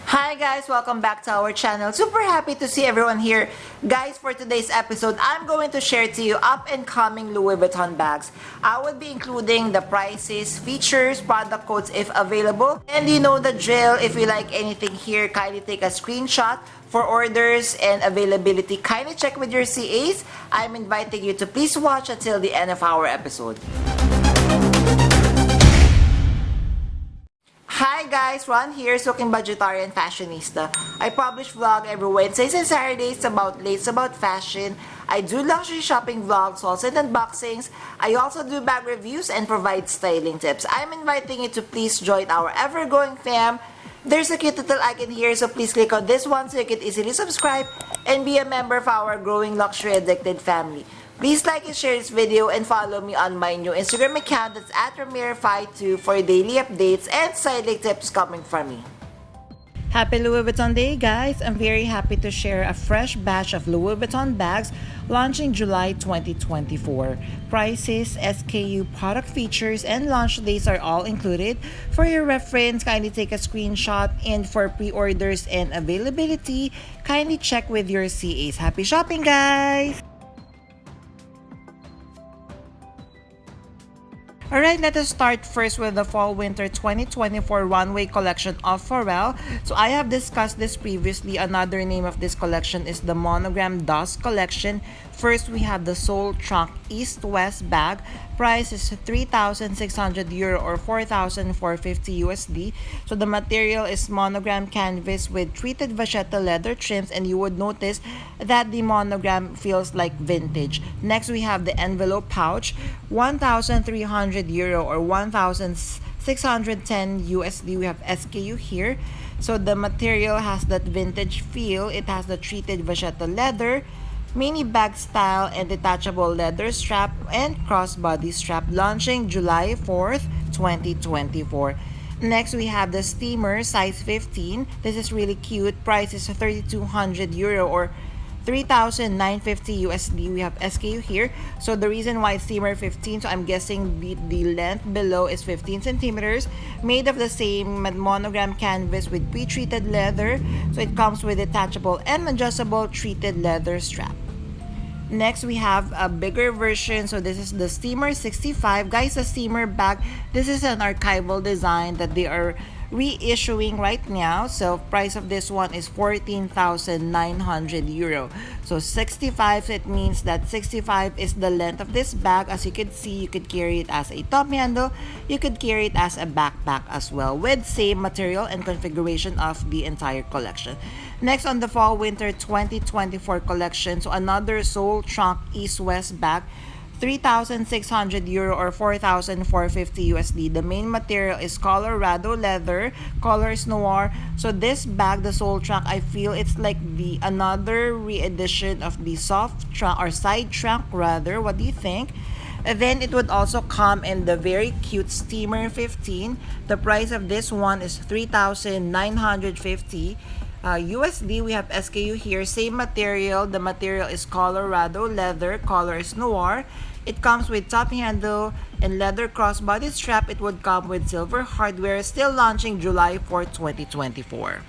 Hi guys, welcome back to our channel. Super happy to see everyone here. Guys, for today's episode, I'm going to share to you up and coming Louis Vuitton bags. I will be including the prices, features, product codes if available. And you know the drill. If you like anything here, kindly take a screenshot. For orders and availability, kindly check with your CAs. I'm inviting you to please watch until the end of our episode. Hi guys, Ron here, Suking Budgetarian Fashionista. I publish vlog every Wednesdays and Saturdays about lates about fashion. I do luxury shopping vlogs, hauls and unboxings. I also do bag reviews and provide styling tips. I'm inviting you to please join our ever-growing fam. There's a cute little icon here, so please click on this one so you can easily subscribe and be a member of our growing luxury addicted family. Please like and share this video and follow me on my new Instagram account that's at Ramir52 for daily updates and styling tips coming from me. Happy Louis Vuitton Day, guys! I'm very happy to share a fresh batch of Louis Vuitton bags launching July 2024. Prices, SKU, product features, and launch dates are all included. For your reference, kindly take a screenshot, and for pre-orders and availability, kindly check with your CAs. Happy shopping, guys! Alright, let us start first with the Fall-Winter 2024 runway collection of PHARREL. So I have discussed this previously. Another name of this collection is the Monogram Dos Collection. First, we have the Sole Trunk East-West bag. Price is €3,600 or 4,450 USD. So the material is monogram canvas with treated vachetta leather trims, and you would notice that the monogram feels like vintage. Next, we have the envelope pouch, €1,300 or 1,610 USD. We have SKU here. So the material has that vintage feel. It has the treated vachetta leather, mini bag style, and detachable leather strap and crossbody strap, launching July 4th, 2024. Next, we have the Steamer size 15. This is really cute. Price is €3,200 or 3,950 USD. We have SKU here. So the reason why it's Steamer 15, so I'm guessing the length below is 15 centimeters. Made of the same monogram canvas with pre-treated leather. So it comes with detachable and adjustable treated leather strap. Next, we have a bigger version. So this is the Steamer 65. Guys, the Steamer bag, this is an archival design that they are reissuing right now. So price of this one is €14,900. So 65, it means that 65 is the length of this bag. As you can see, you could carry it as a top handle. You could carry it as a backpack as well, with same material and configuration of the entire collection. Next, on the Fall Winter 2024 collection, so another Sole Trunk East-West bag, €3,600 or 4,450 USD. The main material is Colorado leather, color is noir. So this bag, the Sole Trunk, I feel it's like the another re-edition of the soft trunk or side trunk rather. What do you think? And then it would also come in the very cute Steamer 15. The price of this one is $3,950 USD. We have SKU here, same material. The material is Colorado leather, color is noir. It comes with top handle and leather crossbody strap. It would come with silver hardware, still launching July 4th, 2024.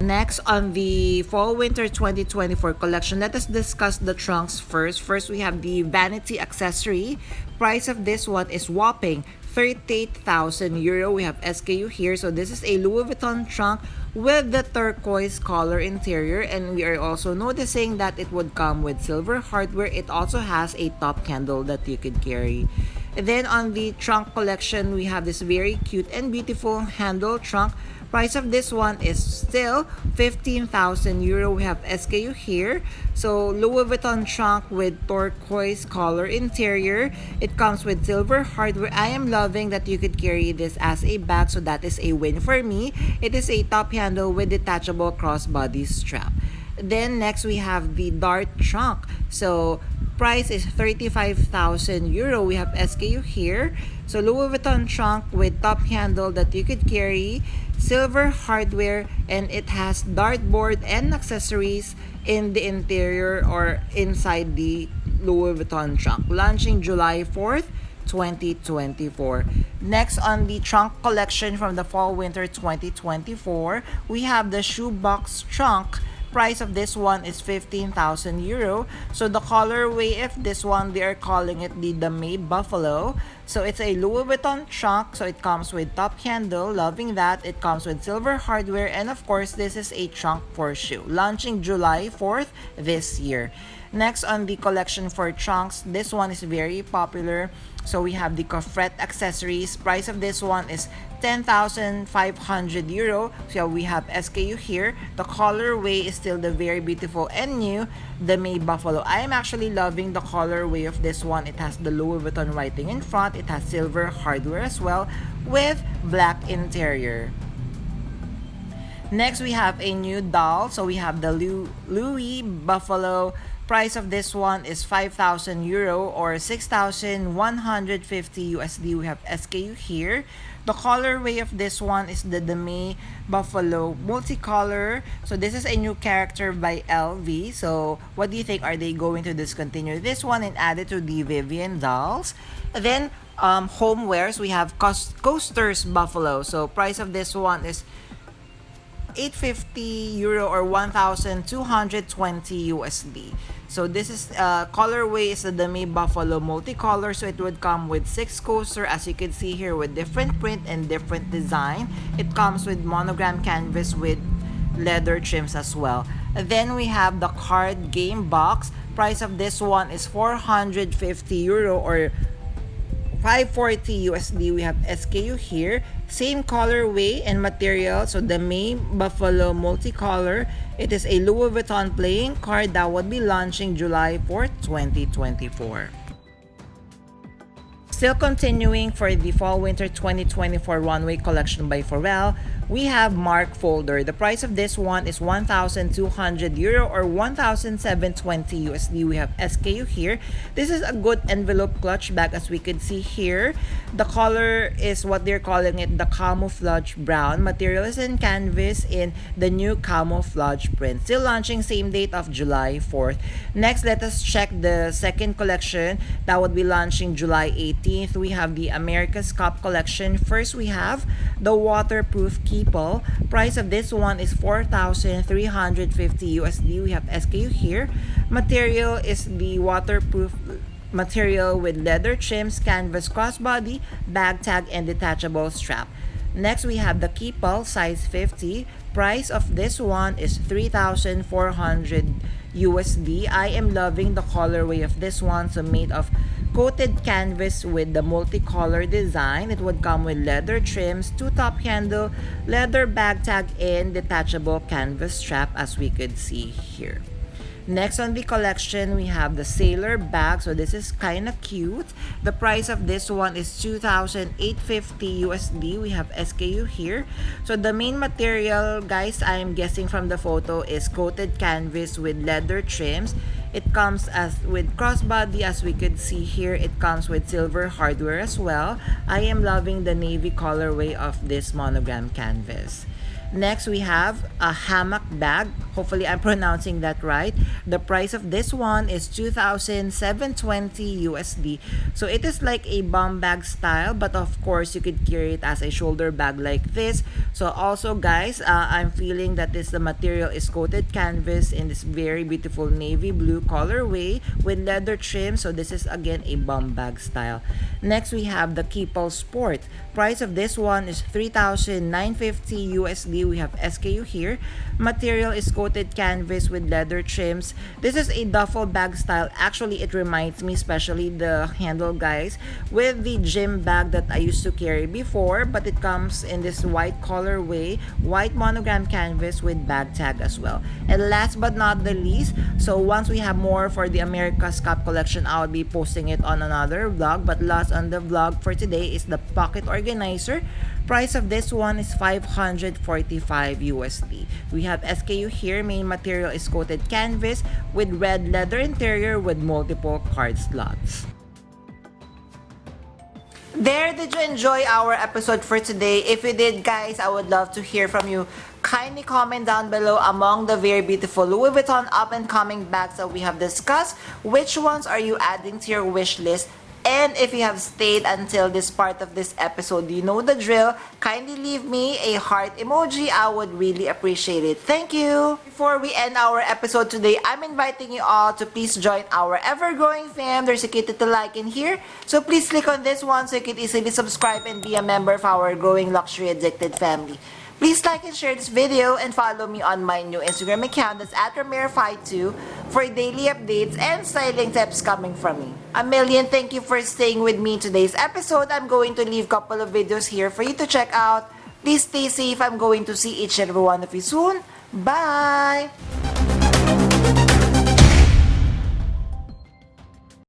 Next, on the Fall-Winter 2024 collection, let us discuss the trunks first. First, we have the vanity accessory. Price of this one is whopping €38,000. We have SKU here. So this is a Louis Vuitton trunk with the turquoise color interior, and we are also noticing that it would come with silver hardware. It also has a top handle that you could carry. And then on the trunk collection, we have this very cute and beautiful handle trunk. Price of this one is still €15,000. We have SKU here. So Louis Vuitton trunk with turquoise color interior. It comes with silver hardware. I am loving that you could carry this as a bag, so that is a win for me. It is a top handle with detachable crossbody strap. Then next, we have the Dart trunk. So price is €35,000. We have SKU here. So Louis Vuitton trunk with top handle that you could carry, silver hardware, and it has dartboard and accessories in the interior or inside the Louis Vuitton trunk. Launching July 4th, 2024. Next, on the trunk collection from the fall winter 2024, we have the shoebox trunk. Price of this one is 15,000 euro. So the colorway, if this one, they are calling it the Dame Buffalo. So it's a Louis Vuitton trunk. So it comes with top handle. Loving that. It comes with silver hardware. And of course, this is a trunk for shoe. Launching July 4th this year. Next on the collection for trunks, this one is very popular. So we have the coffret accessories. Price of this one is 10,500 euro. So we have SKU here. The colorway is still the very beautiful and new Dame Buffalo. I am actually loving the colorway of this one. It has the Louis Vuitton writing in front. It has silver hardware as well with black interior. Next, we have a new doll. So we have the Louis Buffalo. Price of this one is 5,000 euro or 6,150 USD. We have SKU here. The colorway of this one is the Dame Buffalo multicolor. So this is a new character by LV. So what do you think? Are they going to discontinue this one and add it to the Vivian dolls? Then homewares, we have Coasters Buffalo. So price of this one is 850 euro or 1,220 USD. So this is colorway is the Dame Buffalo multicolor. So it would come with 6 coaster, as you can see here, with different print and different design. It comes with monogram canvas with leather trims as well. Then we have the card game box. Price of this one is 450 euro or 540 USD. We have SKU here. Same colorway and material. So the Dame Buffalo multicolor. It is a Louis Vuitton playing card that would be launching July 4th, 2024. Still continuing for the fall winter 2024 runway collection by PHARREL, we have Mark folder. The price of this one is 1,200 euro or 1,720 USD. We have SKU here. This is a good envelope clutch bag, as we can see here. The color is what they're calling it the camouflage brown. Material is in canvas in the new camouflage print. Still launching same date of July 4th. Next, let us check the second collection that would be launching July 18th. We have the America's Cup collection. First, we have the waterproof Keepall. Price of this one is 4,350 USD. We have SKU here. Material is the waterproof material with leather trims, canvas crossbody, bag tag, and detachable strap. Next, we have the Keepall size 50. Price of this one is 3,400 USD. I am loving the colorway of this one. So made of coated canvas with the multicolor design. It would come with leather trims, 2 top handle, leather bag tag, and detachable canvas strap, as we could see here. Next on the collection, we have the sailor bag. So this is kind of cute. The price of this one is 2,850 USD. We have SKU here. So the main material, guys, I'm guessing from the photo, is coated canvas with leather trims. It comes as with crossbody, as we could see here. It comes with silver hardware as well. I am loving the navy colorway of this monogram canvas. Next, we have a hammock bag. Hopefully, I'm pronouncing that right. The price of this one is 2,720 USD. So it is like a bum bag style, but of course, you could carry it as a shoulder bag like this. So also, guys, I'm feeling that the material is coated canvas in this very beautiful navy blue colorway with leather trim. So this is again a bum bag style. Next, we have the Keepall Sport. Price of this one is 3,950 USD. We have SKU here. Material is coated canvas with leather trims. This is a duffel bag style. Actually, it reminds me, especially the handle, guys, with the gym bag that I used to carry before, but it comes in this white colorway, white monogram canvas with bag tag as well. And last but not the least, so once we have more for the America's Cup collection, I'll be posting it on another vlog, but last on the vlog for today is the pocket organizer. Price of this one is 545 USD. We have SKU here. Main material is coated canvas with red leather interior with multiple card slots. There, did you enjoy our episode for today? If you did, guys, I would love to hear from you. Kindly comment down below among the very beautiful Louis Vuitton up and coming bags that we have discussed. Which ones are you adding to your wish list And if you have stayed until this part of this episode, you know the drill. Kindly leave me a heart emoji. I would really appreciate it. Thank you. Before we end our episode today, I'm inviting you all to please join our ever-growing fam. There's a key to like in here. So please click on this one so you can easily subscribe and be a member of our growing luxury addicted family. Please like and share this video and follow me on my new Instagram account that's at RamirFi2 for daily updates and styling tips coming from me. A million thank you for staying with me in today's episode. I'm going to leave a couple of videos here for you to check out. Please stay safe. I'm going to see each and every one of you soon. Bye!